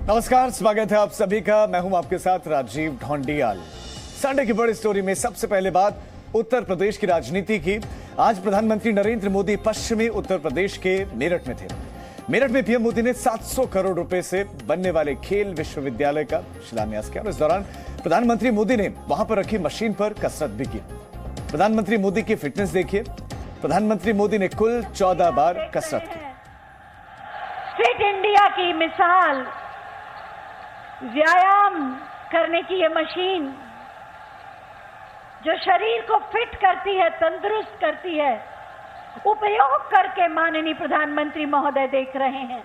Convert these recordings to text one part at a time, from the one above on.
नमस्कार, स्वागत है आप सभी का। मैं हूं आपके साथ राजीव ढोंडियाल। संडे की बड़ी स्टोरी में सबसे पहले बात उत्तर प्रदेश की राजनीति की। आज प्रधानमंत्री नरेंद्र मोदी पश्चिमी उत्तर प्रदेश के मेरठ में थे। मेरठ में पीएम मोदी ने 700 करोड़ रुपए से बनने वाले खेल विश्वविद्यालय का शिलान्यास किया और इस दौरान प्रधानमंत्री मोदी ने वहां पर रखी मशीन पर कसरत भी की। प्रधानमंत्री मोदी की फिटनेस देखिए। प्रधानमंत्री मोदी ने कुल 14 बार कसरत की। फिट इंडिया की मिसाल, व्यायाम करने की ये मशीन जो शरीर को फिट करती है, तंदुरुस्त करती है, उपयोग करके माननीय प्रधानमंत्री महोदय देख रहे हैं।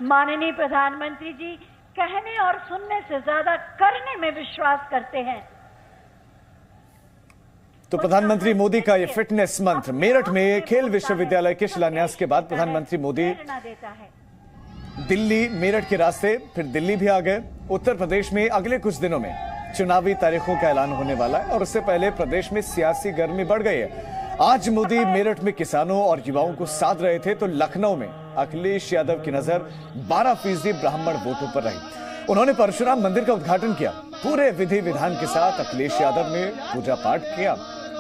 माननीय प्रधानमंत्री जी कहने और सुनने से ज्यादा करने में विश्वास करते हैं। तो प्रधानमंत्री मोदी का ये फिटनेस मंत्र। मेरठ में खेल विश्वविद्यालय के शिलान्यास के बाद प्रधानमंत्री मोदी दिल्ली मेरठ के रास्ते फिर दिल्ली भी आ गए। उत्तर प्रदेश में अगले कुछ दिनों में चुनावी तारीखों का ऐलान होने वाला है और उससे पहले प्रदेश में सियासी गर्मी बढ़ गई है। आज मोदी मेरठ में किसानों और युवाओं को साध रहे थे तो लखनऊ में अखिलेश यादव की नजर 12% ब्राह्मण वोटों पर रही। उन्होंने परशुराम मंदिर का उद्घाटन किया। पूरे विधि विधान के साथ अखिलेश यादव ने पूजा पाठ किया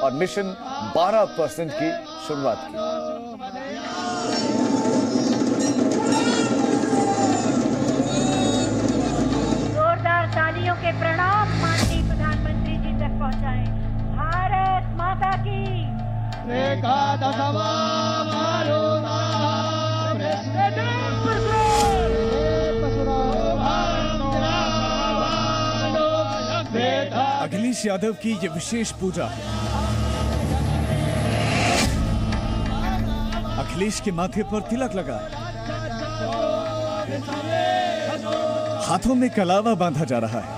और मिशन 12% की शुरुआत की। जोरदार तालियों के प्रणाम माननीय प्रधानमंत्री जी तक पहुंचाएं। भारत माता की। अखिलेश यादव की ये विशेष पूजा है। अखिलेश के माथे पर तिलक लगा है। हाथों में कलावा बांधा जा रहा है।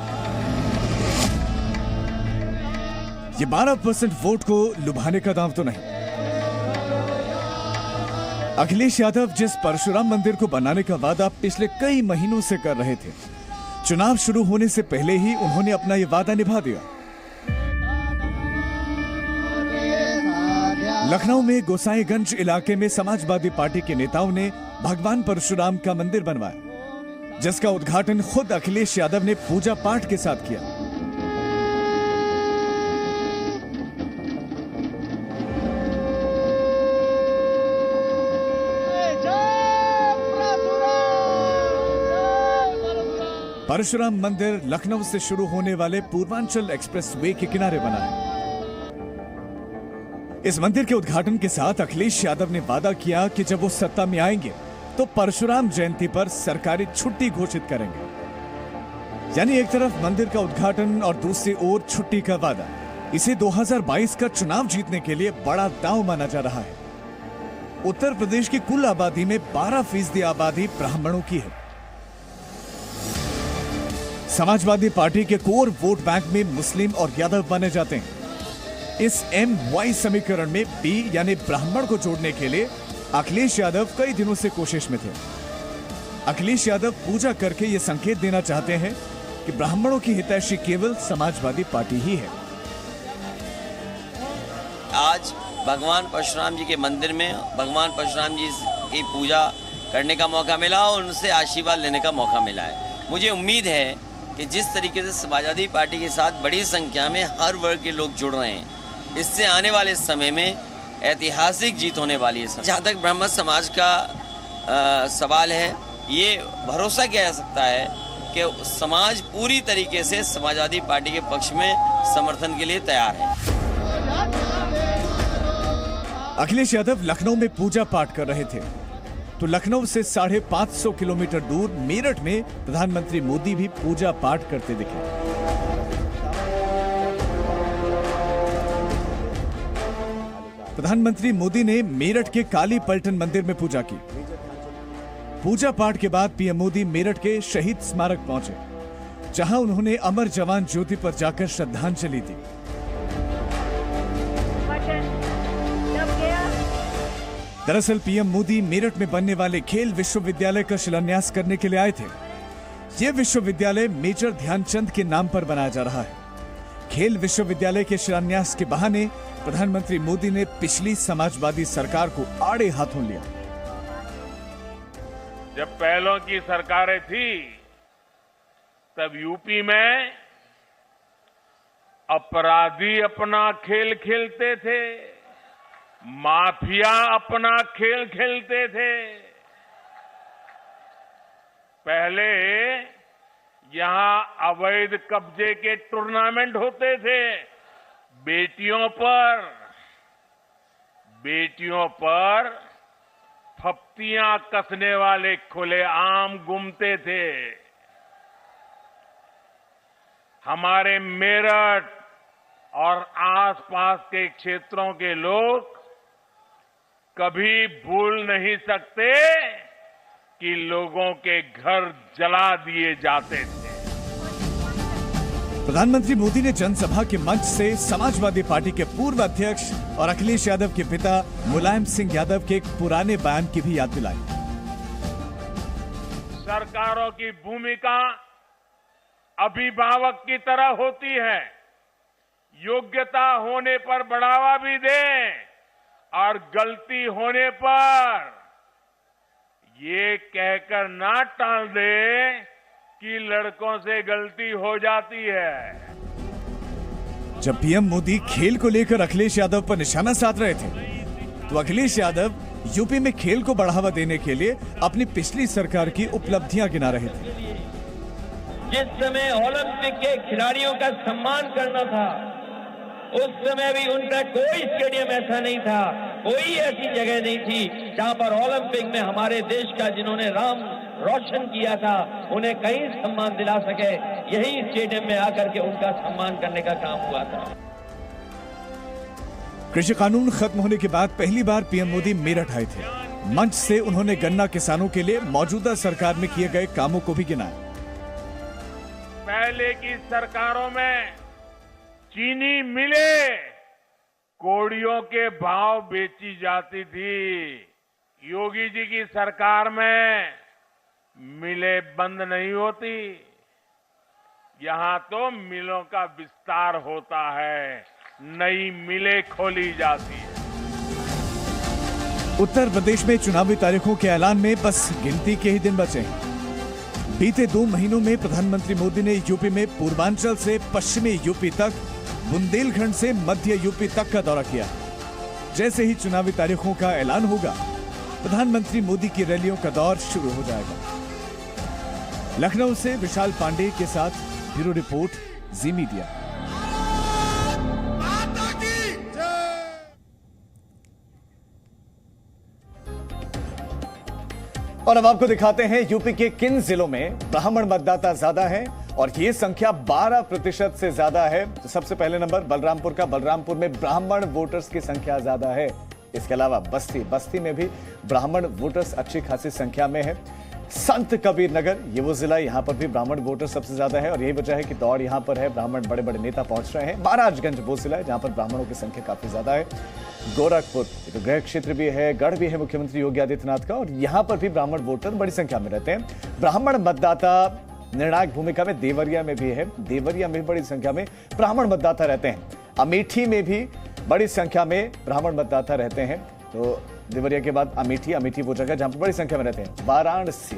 ये 12% वोट को लुभाने का दांव तो नहीं। अखिलेश यादव जिस परशुराम मंदिर को बनाने का वादा पिछले कई महीनों से कर रहे थे, चुनाव शुरू होने से पहले ही उन्होंने अपना ये वादा निभा दिया। लखनऊ में गोसाईगंज इलाके में समाजवादी पार्टी के नेताओं ने भगवान परशुराम का मंदिर बनवाया, जिसका उद्घाटन खुद अखिलेश यादव ने पूजा पाठ के साथ किया। परशुराम मंदिर लखनऊ से शुरू होने वाले पूर्वांचल एक्सप्रेस वे के किनारे बना है। इस मंदिर के उद्घाटन के साथ अखिलेश यादव ने वादा किया कि जब वो सत्ता में आएंगे तो परशुराम जयंती पर सरकारी छुट्टी घोषित करेंगे। यानी एक तरफ मंदिर का उद्घाटन और दूसरी ओर छुट्टी का वादा। इसे 2022 का चुनाव जीतने के लिए बड़ा दांव माना जा रहा है। उत्तर प्रदेश की कुल आबादी में 12% आबादी ब्राह्मणों की है। समाजवादी पार्टी के कोर वोट बैंक में मुस्लिम और यादव माने जाते हैं। इस MY समीकरण में B यानी ब्राह्मण को जोड़ने के लिए अखिलेश यादव कई दिनों से कोशिश में थे। अखिलेश यादव पूजा करके ये संकेत देना चाहते हैं कि ब्राह्मणों की हितैषी केवल समाजवादी पार्टी ही है। आज भगवान परशुराम जी के मंदिर में भगवान परशुराम जी की पूजा करने का मौका मिला और उनसे आशीर्वाद लेने का मौका मिला है। मुझे उम्मीद है कि जिस तरीके से समाजवादी पार्टी के साथ बड़ी संख्या में हर वर्ग के लोग जुड़ रहे हैं, इससे आने वाले समय में ऐतिहासिक जीत होने वाली है। जहाँ तक ब्राह्मण समाज का सवाल है, ये भरोसा किया जा सकता है कि समाज पूरी तरीके से समाजवादी पार्टी के पक्ष में समर्थन के लिए तैयार है। अखिलेश यादव लखनऊ में पूजा पाठ कर रहे थे तो लखनऊ से 550 किलोमीटर दूर मेरठ में प्रधानमंत्री मोदी भी पूजा पाठ करते दिखे। प्रधानमंत्री मोदी ने मेरठ के काली पलटन मंदिर में पूजा की। पूजा पाठ के बाद पीएम मोदी मेरठ के शहीद स्मारक पहुंचे, जहां उन्होंने अमर जवान ज्योति पर जाकर श्रद्धांजलि दी। दरअसल पीएम मोदी मेरठ में बनने वाले खेल विश्वविद्यालय का शिलान्यास करने के लिए आए थे। यह विश्वविद्यालय मेजर ध्यानचंद के नाम पर बनाया जा रहा है। खेल विश्वविद्यालय के शिलान्यास के बहाने प्रधानमंत्री मोदी ने पिछली समाजवादी सरकार को आड़े हाथों लिया। जब पहलों की सरकारें थी तब यूपी में अपराधी अपना खेल खेलते थे, माफिया अपना खेल खेलते थे। पहले यहां अवैध कब्जे के टूर्नामेंट होते थे, बेटियों पर फप्तियां कसने वाले खुलेआम घूमते थे। हमारे मेरठ और आसपास के क्षेत्रों के लोग कभी भूल नहीं सकते कि लोगों के घर जला दिए जाते थे। प्रधानमंत्री मोदी ने जनसभा के मंच से समाजवादी पार्टी के पूर्व अध्यक्ष और अखिलेश यादव के पिता मुलायम सिंह यादव के एक पुराने बयान की भी याद दिलाई। सरकारों की भूमिका अभिभावक की तरह होती है, योग्यता होने पर बढ़ावा भी दें और गलती होने पर ये कहकर ना टाल दे कि लड़कों से गलती हो जाती है। जब पीएम मोदी खेल को लेकर अखिलेश यादव पर निशाना साध रहे थे, तो अखिलेश यादव यूपी में खेल को बढ़ावा देने के लिए अपनी पिछली सरकार की उपलब्धियां गिना रहे थे। जिस समय ओलंपिक के खिलाड़ियों का सम्मान करना था, उस समय भी उनका कोई स्टेडियम ऐसा नहीं था, कोई ऐसी जगह नहीं थी जहां पर ओलंपिक में हमारे देश का जिन्होंने नाम रोशन किया था उन्हें कहीं सम्मान दिला सके। यही स्टेडियम में आकर के उनका सम्मान करने का काम हुआ था। कृषि कानून खत्म होने के बाद पहली बार पीएम मोदी मेरठ आए थे। मंच से उन्होंने गन्ना किसानों के लिए मौजूदा सरकार में किए गए कामों को भी गिनाया। पहले की सरकारों में चीनी मिले कोड़ियों के भाव बेची जाती थी। योगी जी की सरकार में मिलें बंद नहीं होती, यहां तो मिलों का विस्तार होता है, नई मिलें खोली जाती है। उत्तर प्रदेश में चुनावी तारीखों के ऐलान में बस गिनती के ही दिन बचे हैं। बीते 2 महीनों में प्रधानमंत्री मोदी ने यूपी में पूर्वांचल से पश्चिमी यूपी तक, बुंदेलखंड से मध्य यूपी तक का दौरा किया। जैसे ही चुनावी तारीखों का ऐलान होगा, प्रधानमंत्री मोदी की रैलियों का दौर शुरू हो जाएगा। लखनऊ से विशाल पांडे के साथ ब्यूरो रिपोर्ट, जी मीडिया। और अब आपको दिखाते हैं यूपी के किन जिलों में ब्राह्मण मतदाता ज्यादा है, और ये संख्या 12% से ज्यादा है। तो सबसे पहले नंबर बलरामपुर का। बलरामपुर में ब्राह्मण वोटर्स की संख्या ज्यादा है। इसके अलावा बस्ती में भी ब्राह्मण वोटर्स अच्छी खासी संख्या में है। संत कबीर नगर, ये वो जिला, यहाँ पर भी ब्राह्मण वोटर सबसे ज्यादा है और यही वजह है कि दौड़ यहाँ पर है। ब्राह्मण बड़े बड़े नेता पहुंच रहे हैं। महाराजगंज वो जिला है जहां पर ब्राह्मणों की संख्या काफी ज्यादा है। गोरखपुर, ये तो गृह क्षेत्र भी है, गढ़ भी है मुख्यमंत्री योगी आदित्यनाथ का, और यहाँ पर भी ब्राह्मण वोटर बड़ी संख्या में रहते हैं। ब्राह्मण मतदाता निर्णायक भूमिका में देवरिया में भी है। देवरिया में बड़ी संख्या में ब्राह्मण मतदाता रहते हैं। अमेठी में भी बड़ी संख्या में ब्राह्मण मतदाता रहते हैं। तो देवरिया के बाद अमेठी वो जगह जहां पर बड़ी संख्या में रहते हैं। वाराणसी,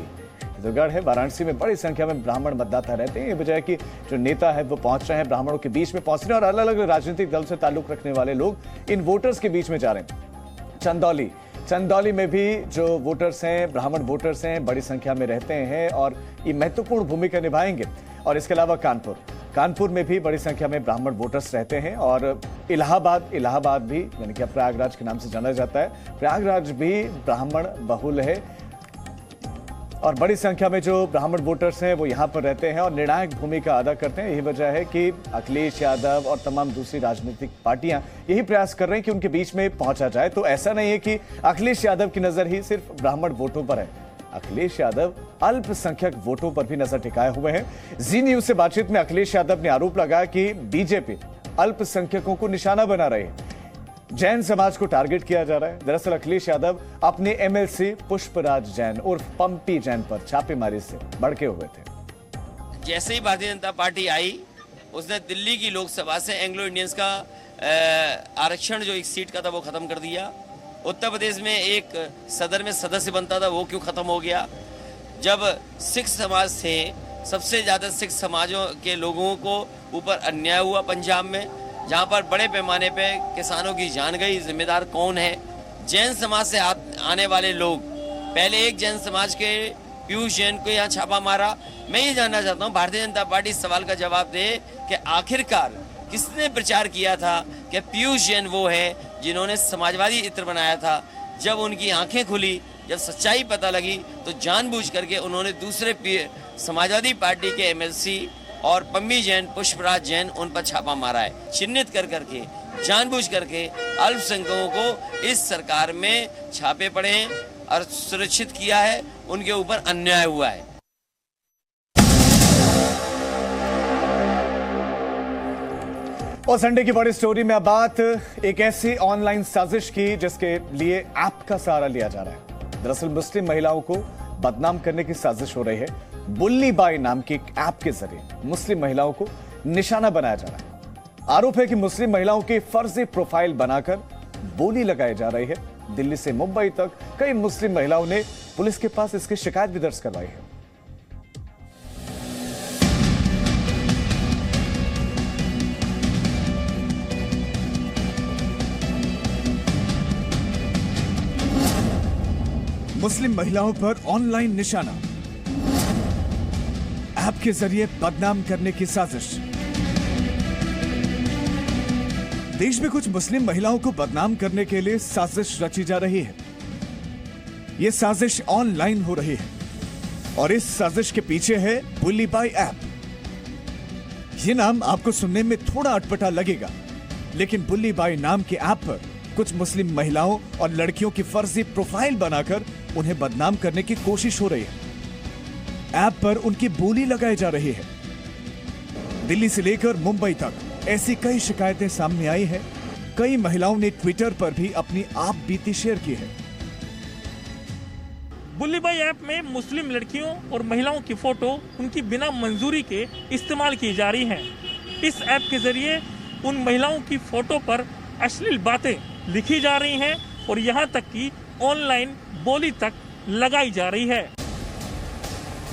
जो गढ़ है, वाराणसी में बड़ी संख्या में ब्राह्मण मतदाता रहते हैं। ये वजह है कि जो नेता है वो पहुंच रहे हैं, ब्राह्मणों के बीच में पहुंच रहे हैं और अलग अलग राजनीतिक दल से ताल्लुक रखने वाले लोग इन वोटर्स के बीच में जा रहे हैं। चंदौली में भी जो वोटर्स हैं, ब्राह्मण वोटर्स हैं, बड़ी संख्या में रहते हैं और ये महत्वपूर्ण भूमिका निभाएंगे। और इसके अलावा कानपुर में भी बड़ी संख्या में ब्राह्मण वोटर्स रहते हैं। और इलाहाबाद भी, यानी कि प्रयागराज के नाम से जाना जाता है, प्रयागराज भी ब्राह्मण बहुल है और बड़ी संख्या में जो ब्राह्मण वोटर्स हैं वो यहाँ पर रहते हैं और निर्णायक भूमिका अदा करते हैं। यही वजह है कि अखिलेश यादव और तमाम दूसरी राजनीतिक पार्टियां यही प्रयास कर रहे हैं कि उनके बीच में पहुंचा जाए। तो ऐसा नहीं है कि अखिलेश यादव की नजर ही सिर्फ ब्राह्मण वोटों पर है। अखिलेश यादव अल्पसंख्यक वोटों पर भी नजर टिकाए हुए हैं। जी न्यूज से बातचीत में अखिलेश यादव ने आरोप लगाया कि बीजेपी अल्पसंख्यकों को निशाना बना रही है, जैन समाज को टारगेट किया जा रहा है। दरअसल अखिलेश यादव अपने एमएलसी पुष्पराज जैन उर्फ पंपी जैन पर छापेमारी से भड़के हुए थे। जैसे ही भारतीय जनता पार्टी आई, उसने दिल्ली की लोकसभा से एंग्लो इंडियंस का आरक्षण जो एक सीट का था वो खत्म कर दिया। उत्तर प्रदेश में एक सदन में सदस्य बनता था, वो क्यों खत्म हो गया? जब सिख समाज से सबसे ज़्यादा सिख समाजों के लोगों को ऊपर अन्याय हुआ पंजाब में, जहाँ पर बड़े पैमाने पे किसानों की जान गई, जिम्मेदार कौन है? जैन समाज से आने वाले लोग, पहले एक जैन समाज के पीयूष जैन को यहाँ छापा मारा। मैं ये जानना चाहता हूँ भारतीय जनता पार्टी इस सवाल का जवाब दे कि आखिरकार किसने प्रचार किया था कि पीयूष जैन वो है जिन्होंने समाजवादी इत्र बनाया था। जब उनकी आंखें खुली, जब सच्चाई पता लगी, तो जानबूझ करके उन्होंने दूसरे समाजवादी पार्टी के एमएलसी और पम्मी जैन, पुष्पराज जैन, उन पर छापा मारा है। चिन्हित कर करके, जानबूझ करके अल्पसंख्यकों को इस सरकार में छापे पड़े हैं और सुरक्षित किया है, उनके ऊपर अन्याय हुआ है। और संडे की बड़ी स्टोरी में अब बात एक ऐसी ऑनलाइन साजिश की जिसके लिए ऐप का सहारा लिया जा रहा है। दरअसल मुस्लिम महिलाओं को बदनाम करने की साजिश हो रही है। बुल्ली बाई नाम के एक ऐप के जरिए मुस्लिम महिलाओं को निशाना बनाया जा रहा है। आरोप है कि मुस्लिम महिलाओं की फर्जी प्रोफाइल बनाकर बोली लगाई जा रही है। दिल्ली से मुंबई तक कई मुस्लिम महिलाओं ने पुलिस के पास इसकी शिकायत भी दर्ज करवाई है। मुस्लिम महिलाओं पर ऑनलाइन निशाना, ऐप के जरिए बदनाम करने की साजिश। देश में कुछ मुस्लिम महिलाओं को बदनाम करने के लिए साजिश रची जा रही है। यह साजिश ऑनलाइन हो रही है और इस साजिश के पीछे है बुल्ली बाई ऐप। यह नाम आपको सुनने में थोड़ा अटपटा लगेगा, लेकिन बुल्ली बाई नाम के ऐप पर कुछ मुस्लिम महिलाओं और लड़कियों की फर्जी प्रोफाइल बनाकर उन्हें बदनाम करने की कोशिश हो रही है। ऐप पर उनकी बोली लगाई जा रही है। दिल्ली से लेकर मुंबई तक ऐसी कई शिकायतें सामने आई हैं। कई महिलाओं ने ट्विटर पर भी अपनी आप बीती शेयर की है। बुल्ली बाई ऐप में मुस्लिम लड़कियों और महिलाओं की फोटो उनकी बिना मंजूरी के इस्तेमाल की जा रही हैं। इस ऐप के जरिए उन महिलाओं की फोटो पर अश्लील बातें लिखी जा रही हैं और यहाँ तक कि ऑनलाइन बोली तक लगाई जा रही है।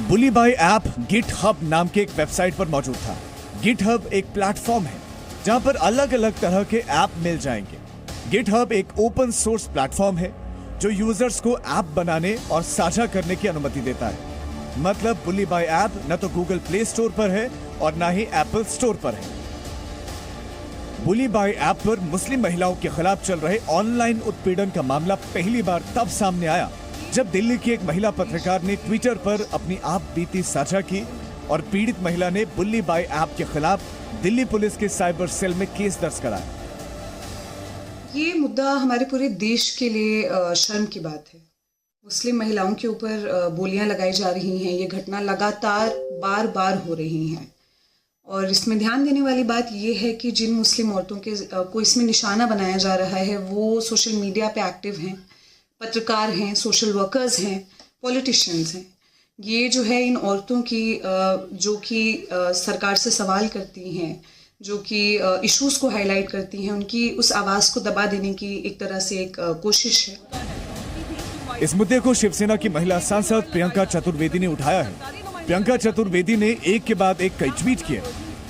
बुल्ली बाई ऐप गिटहब नाम के एक वेबसाइट पर मौजूद था। गिटहब एक प्लेटफॉर्म है जहां पर अलग अलग तरह के ऐप मिल जाएंगे। गिटहब एक ओपन सोर्स प्लेटफॉर्म है जो यूजर्स को ऐप बनाने और साझा करने की अनुमति देता है। मतलब बुल्ली बाई ऐप न तो गूगल प्ले स्टोर पर है और न ही एप्पल स्टोर पर है। बुल्ली बाई ऐप पर मुस्लिम महिलाओं के खिलाफ चल रहे ऑनलाइन उत्पीड़न का मामला पहली बार तब सामने आया जब दिल्ली की एक महिला पत्रकार ने ट्विटर पर अपनी आप बीती साझा की और पीड़ित महिला ने बुल्ली बाई ऐप के खिलाफ दिल्ली पुलिस के साइबर सेल में केस दर्ज कराया। ये मुद्दा हमारे पूरे देश के लिए शर्म की बात है। मुस्लिम महिलाओं के ऊपर बोलियां लगाई जा रही हैं। ये घटना लगातार बार बार हो रही हैं और इसमें ध्यान देने वाली बात यह है कि जिन मुस्लिम औरतों के को इसमें निशाना बनाया जा रहा है वो सोशल मीडिया पे एक्टिव हैं, पत्रकार हैं, सोशल वर्कर्स हैं, पॉलिटिशियंस हैं। ये जो है इन औरतों की जो कि सरकार से सवाल करती हैं, जो कि इश्यूज़ को हाईलाइट करती हैं, उनकी उस आवाज़ को दबा देने की एक तरह से एक कोशिश है। इस मुद्दे को शिवसेना की महिला सांसद प्रियंका चतुर्वेदी ने उठाया है। प्रियंका चतुर्वेदी ने एक के बाद एक कई ट्वीट किए।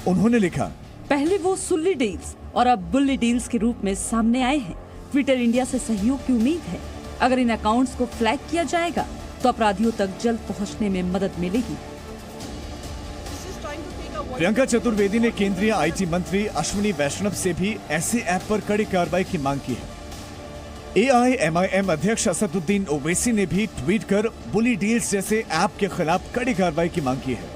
उन्होंने लिखा, पहले वो सुल्ली डील्स और अब बुल्ली डील्स के रूप में सामने आए हैं। ट्विटर इंडिया से सहयोग की उम्मीद है। अगर इन अकाउंट्स को फ्लैग किया जाएगा तो अपराधियों तक जल्द पहुंचने में मदद मिलेगी। प्रियंका चतुर्वेदी ने केंद्रीय आईटी मंत्री अश्विनी वैष्णव से भी ऐसे ऐप पर कड़ी कार्रवाई की मांग की है। AIMIM अध्यक्ष असदुद्दीन ओवैसी ने भी ट्वीट कर बुली डील्स जैसे ऐप के खिलाफ कड़ी कार्रवाई की मांग की है,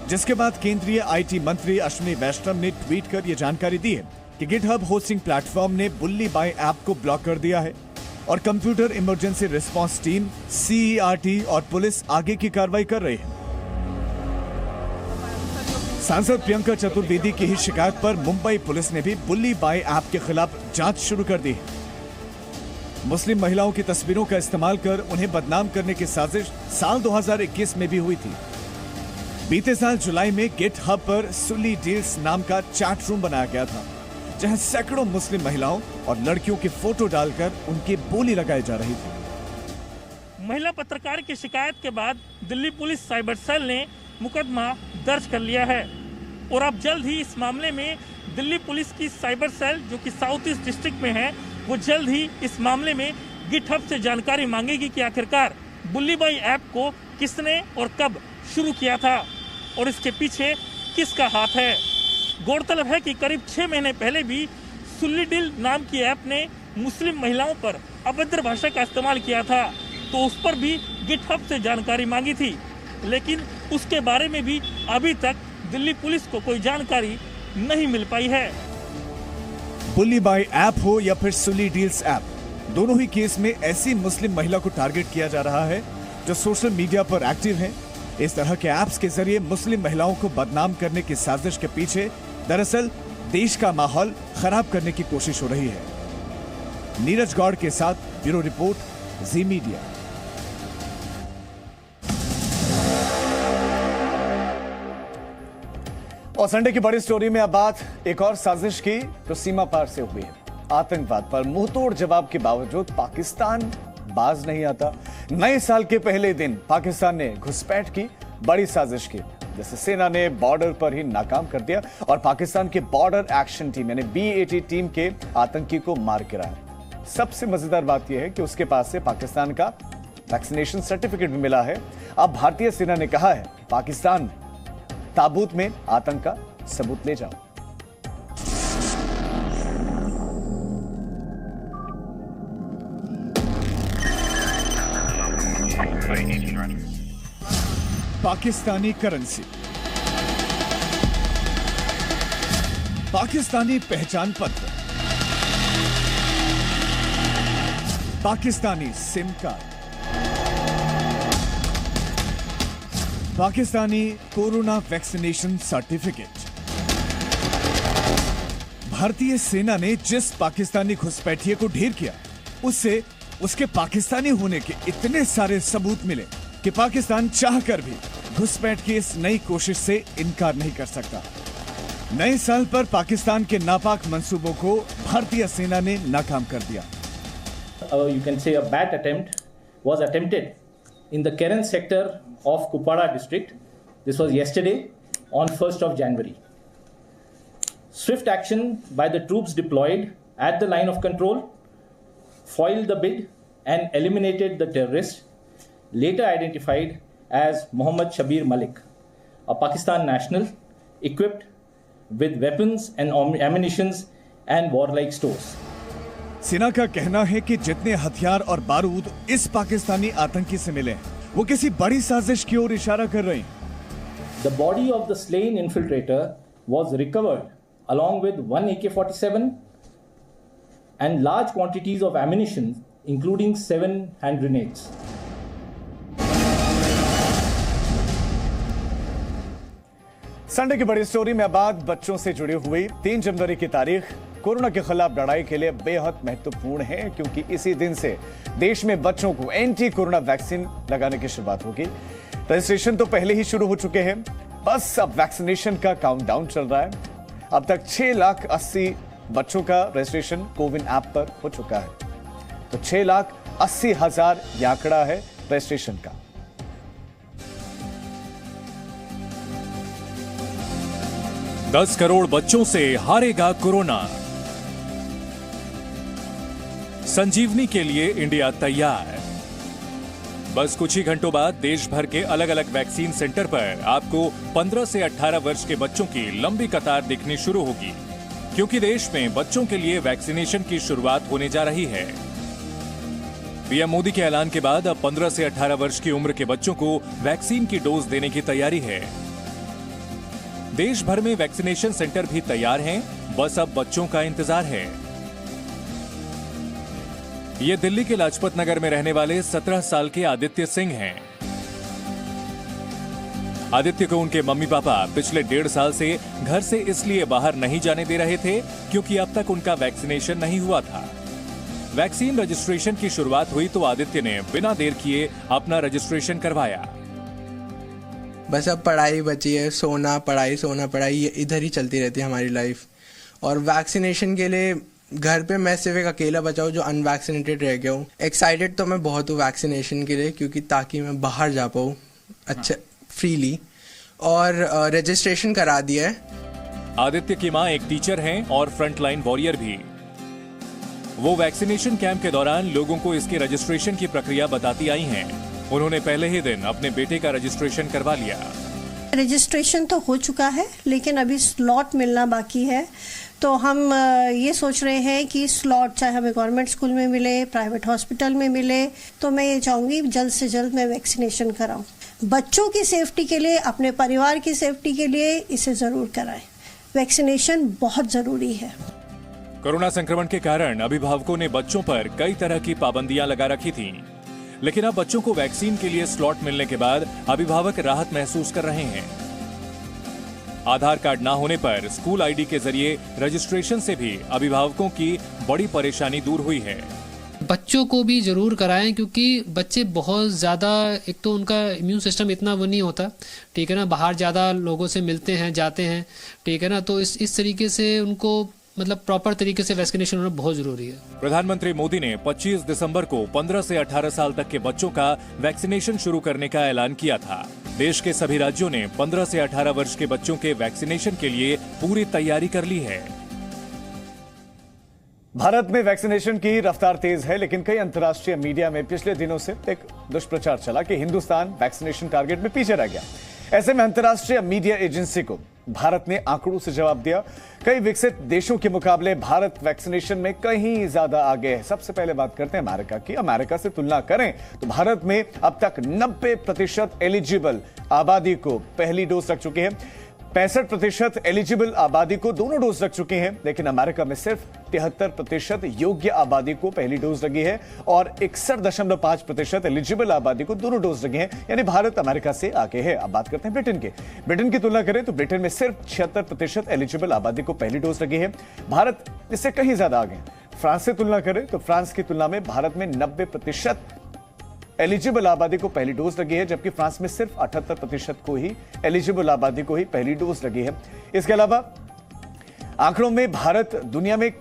जिसके बाद केंद्रीय आईटी मंत्री अश्विनी वैष्णव ने ट्वीट कर यह जानकारी दी है कि गिटहब होस्टिंग प्लेटफॉर्म ने बुल्ली बाई ऐप को ब्लॉक कर दिया है और computer emergency response team CERT और पुलिस आगे की कार्रवाई कर रही है। सांसद प्रियंका चतुर्वेदी की ही शिकायत पर मुंबई पुलिस ने भी बुल्ली बाई ऐप के खिलाफ जांच शुरू कर दी है। मुस्लिम महिलाओं की तस्वीरों का इस्तेमाल कर उन्हें बदनाम करने की साजिश साल 2021 में भी हुई थी। बीते साल जुलाई में GitHub पर सुल्ली डील्स नाम का चैट रूम बनाया गया था, जहां सैकड़ों मुस्लिम महिलाओं और लड़कियों की फोटो डालकर उनकी बोली लगाई जा रही थी। महिला पत्रकार की शिकायत के बाद दिल्ली पुलिस साइबर सेल ने मुकदमा दर्ज कर लिया है और अब जल्द ही इस मामले में दिल्ली पुलिस की साइबर सेल, जो कि साउथ ईस्ट डिस्ट्रिक्ट में है, वो जल्द ही इस मामले में GitHub से जानकारी मांगेगी कि आखिरकार बुल्ली बाई ऐप को किसने और कब शुरू किया था और इसके पीछे किसका हाथ है। गौरतलब है कि करीब 6 महीने पहले भी सुल्ली डील नाम की ऐप ने मुस्लिम महिलाओं पर अभद्र भाषा का इस्तेमाल किया था, तो उस पर भी GitHub से जानकारी मांगी थी, लेकिन उसके बारे में भी अभी तक दिल्ली पुलिस को कोई जानकारी नहीं मिल पाई है। बुल्ली बाई ऐप हो या फिर सुल्ली डील्स ऐप, दोनों ही केस में ऐसी मुस्लिम महिला को टारगेट किया जा रहा है जो सोशल मीडिया पर एक्टिव हैं। इस तरह के ऐप्स के जरिए मुस्लिम महिलाओं को बदनाम करने की साजिश के पीछे दरअसल देश का माहौल खराब करने की कोशिश हो रही है। नीरज गौड़ के साथ ब्यूरो रिपोर्ट, जी मीडिया। और संडे की बड़ी स्टोरी में अब बात एक और साजिश की जो सीमा पार से हुई है। आतंकवाद पर मुंहतोड़ जवाब के बावजूद पाकिस्तान बाज नहीं आता। नए साल के पहले दिन पाकिस्तान ने घुसपैठ की, बड़ी साजिश की, जैसे सेना ने बॉर्डर पर ही नाकाम कर दिया और पाकिस्तान के बॉर्डर एक्शन टीम यानी BAT टीम के आतंकी को मार गिराया। सबसे मजेदार बात यह है कि उसके पास से पाकिस्तान का वैक्सीनेशन सर्टिफिकेट भी मिला है। अब भारतीय सेना ने कहा है, पाकिस्तान ताबूत में आतंक का सबूत ले जाओ। पाकिस्तानी करेंसी, पाकिस्तानी पहचान पत्र, Pakistani SIM card, Pakistani corona vaccination certificate. भारतीय सेना ने जिस पाकिस्तानी घुसपैठिए को ढेर किया, उससे उसके पाकिस्तानी होने के इतने सारे सबूत मिले कि पाकिस्तान चाहकर भी घुसपैठ की इस नई कोशिश से इनकार नहीं कर सकता। नए साल पर पाकिस्तान के नापाक मंसूबों को भारतीय सेना ने नाकाम कर दिया। You can say a bad attempt was attempted in the Keren sector of Kupwara district. This was yesterday on 1st of January. Swift action by the troops deployed at the line of control foiled the bid and eliminated the terrorist, later identified as Mohammad Shabir Malik, a Pakistan national equipped with weapons and ammunitions and warlike stores. सेना का कहना है कि जितने हथियार और बारूद इस पाकिस्तानी आतंकी से मिले वो किसी बड़ी साजिश की ओर इशारा कर रहे हैं। The body of the slain infiltrator was recovered along with one AK-47 and large quantities of ammunition, including 7 hand grenades. Sunday की बड़ी स्टोरी में अब बच्चों से जुड़ी हुई 3 जनवरी की तारीख कोरोना के खिलाफ लड़ाई के लिए बेहद महत्वपूर्ण है, क्योंकि इसी दिन से देश में बच्चों को एंटी कोरोना वैक्सीन लगाने की शुरुआत होगी। रजिस्ट्रेशन तो पहले ही शुरू हो चुके हैं, बस अब वैक्सीनेशन का काउंटडाउन चल रहा है। अब तक 6,80,000 बच्चों का रजिस्ट्रेशन कोविन ऐप पर हो चुका है, तो 6,80,000 यह आंकड़ा है रजिस्ट्रेशन का। दस करोड़ बच्चों से हारेगा कोरोना। संजीवनी के लिए इंडिया तैयार। बस कुछ ही घंटों बाद देश भर के अलग अलग वैक्सीन सेंटर पर आपको 15 से 18 वर्ष के बच्चों की लंबी कतार दिखनी शुरू होगी, क्योंकि देश में बच्चों के लिए वैक्सीनेशन की शुरुआत होने जा रही है। पीएम मोदी के ऐलान के बाद अब 15 से 18 वर्ष की उम्र के बच्चों को वैक्सीन की डोज देने की तैयारी है। देश भर में वैक्सीनेशन सेंटर भी तैयार हैं, बस अब बच्चों का इंतजार है। ये दिल्ली के लाजपत नगर में रहने वाले 17 साल के आदित्य सिंह हैं। आदित्य को उनके मम्मी पापा पिछले 1.5 साल से घर से इसलिए बाहर नहीं जाने दे रहे थे क्योंकि अब तक उनका वैक्सीनेशन नहीं हुआ था। वैक्सीन रजिस्ट्रेशन की शुरुआत हुई तो आदित्य ने बिना देर किए अपना रजिस्ट्रेशन करवाया। बस अब पढ़ाई बची है, सोना पढ़ाई ये इधर ही चलती रहती है हमारी लाइफ। और वैक्सीनेशन के लिए घर पे मैं सिर्फ एक अकेला बचा हूँ जो अनवैक्सीनेटेड रह गया हूँ। एक्साइटेड तो मैं बहुत हूँ वैक्सीनेशन के लिए, क्योंकि ताकि मैं बाहर जा पाऊँ अच्छा फ्रीली, और रजिस्ट्रेशन करा दिया है। आदित्य की मां एक टीचर हैं और फ्रंटलाइन वॉरियर भी। वो वैक्सीनेशन कैंप के दौरान लोगों को इसके रजिस्ट्रेशन की प्रक्रिया बताती आई हैं। उन्होंने पहले ही दिन अपने बेटे का रजिस्ट्रेशन करवा लिया। रजिस्ट्रेशन तो हो चुका है, लेकिन अभी स्लॉट मिलना बाकी है। तो हम ये सोच रहे हैं कि स्लॉट चाहे हमें गवर्नमेंट स्कूल में मिले, प्राइवेट हॉस्पिटल में मिले, तो मैं ये चाहूँगी जल्द से जल्द मैं वैक्सीनेशन कराऊँ। बच्चों की सेफ्टी के लिए, अपने परिवार की सेफ्टी के लिए इसे ज़रूर कराएं। वैक्सीनेशन बहुत ज़रूरी है। कोरोना संक्रमण के कारण अभिभावकों ने बच्चों पर कई तरह की पाबंदियां लगा रखी थीं। लेकिन अब बच्चों को वैक्सीन के लिए स्लॉट मिलने के बाद अभिभावक राहत महसूस कर रहे हैं। आधार कार्ड ना होने पर स्कूल आईडी के जरिए रजिस्ट्रेशन से भी अभिभावकों की बड़ी परेशानी दूर हुई है। बच्चों को भी जरूर कराएं, क्योंकि बच्चे बहुत ज़्यादा, एक तो उनका इम्यून सिस्टम इतना वो नहीं होता, ठीक है ना, बाहर ज़्यादा लोगों से मिलते हैं, जाते हैं, ठीक है ना, तो इस तरीके से उनको मतलब प्रॉपर तरीके से वैक्सीनेशन होना बहुत जरूरी है। प्रधानमंत्री मोदी ने 25 दिसंबर को 15 से 18 साल तक के बच्चों का वैक्सीनेशन शुरू करने का ऐलान किया था। देश के सभी राज्यों ने 15 से 18 वर्ष के बच्चों के वैक्सीनेशन के लिए पूरी तैयारी कर ली है। भारत में वैक्सीनेशन की रफ्तार तेज है, लेकिन कई अंतर्राष्ट्रीय मीडिया में पिछले दिनों से एक दुष्प्रचार चला कि हिंदुस्तान वैक्सीनेशन टारगेट में पीछे रह गया। ऐसे में अंतर्राष्ट्रीय मीडिया एजेंसी को भारत ने आंकड़ों से जवाब दिया। कई विकसित देशों के मुकाबले भारत वैक्सीनेशन में कहीं ज्यादा आगे है। सबसे पहले बात करते हैं अमेरिका की। अमेरिका से तुलना करें तो भारत में अब तक 90% एलिजिबल आबादी को पहली डोज लग चुकी है, 65% एलिजिबल आबादी को दोनों डोज लग चुके हैं, लेकिन अमेरिका में सिर्फ 73% योग्य आबादी को पहली डोज लगी है और 61.5% एलिजिबल आबादी को दोनों डोज लगे हैं। यानी भारत अमेरिका से आगे है। अब बात करते हैं ब्रिटेन के। ब्रिटेन की तुलना करें तो ब्रिटेन में सिर्फ 76% एलिजिबल आबादी को पहली डोज लगी है। भारत इससे कहीं ज्यादा आगे है। फ्रांस से तुलना करें तो फ्रांस की तुलना में भारत में 90% एलिजिबल आबादी को पहली डोज लगी है, जबकि फ्रांस में सिर्फ 78% को ही एलिजिबल आबादी को ही पहली डोज लगी है। इसके अलावा आंकड़ों में भारत दुनिया में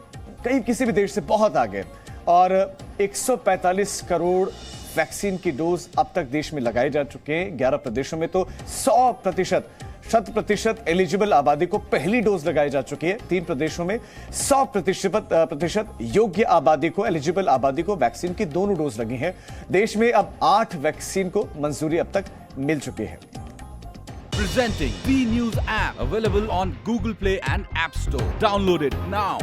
किसी भी देश से बहुत आगे और 145 करोड़ वैक्सीन की डोज अब तक देश में लगाए जा चुके हैं। 11 प्रदेशों में तो 100% एलिजिबल आबादी को पहली डोज लगाई जा चुकी है। 3 प्रदेशों में 100% योग्य आबादी को, एलिजिबल आबादी को वैक्सीन की दोनों डोज लगी हैं। देश में अब 8 वैक्सीन को मंजूरी अब तक मिल चुकी है। Presenting B News app, available on Google Play and App Store. Download it now.